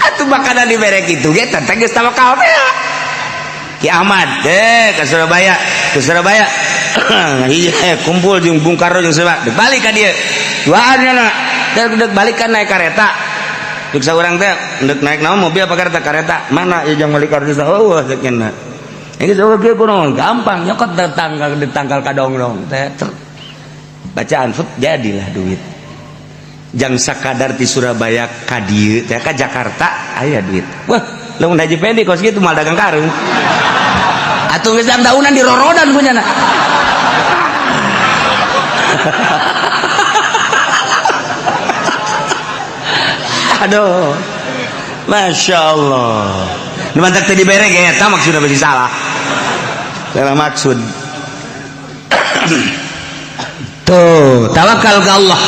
Atuh makanan dibere kitu ge teh geus tawakal teh. Ki Ahmad ke Surabaya, iya kumpul jeung Bung Karno jeung siapa balik ka dieu duaan na dek balikan naik kareta dek saurang teh dek naik naon mobil apa kareta mana ya jeung balik kareta oh sakeuna ini coba kieu kunaon gampang nyokot ditangkal kadong-dong teh bacaan fut jadilah duit jang sakadar di Surabaya ka dieu teh ka Jakarta aya duit wah lamun Haji Pendi kos kitu mal dagang karung atuh geus daunan di rorodan punyana aduh Masya Allah mantak tadi berek ya tak maksudnya masih salah maksud tuh tawakal ke Allah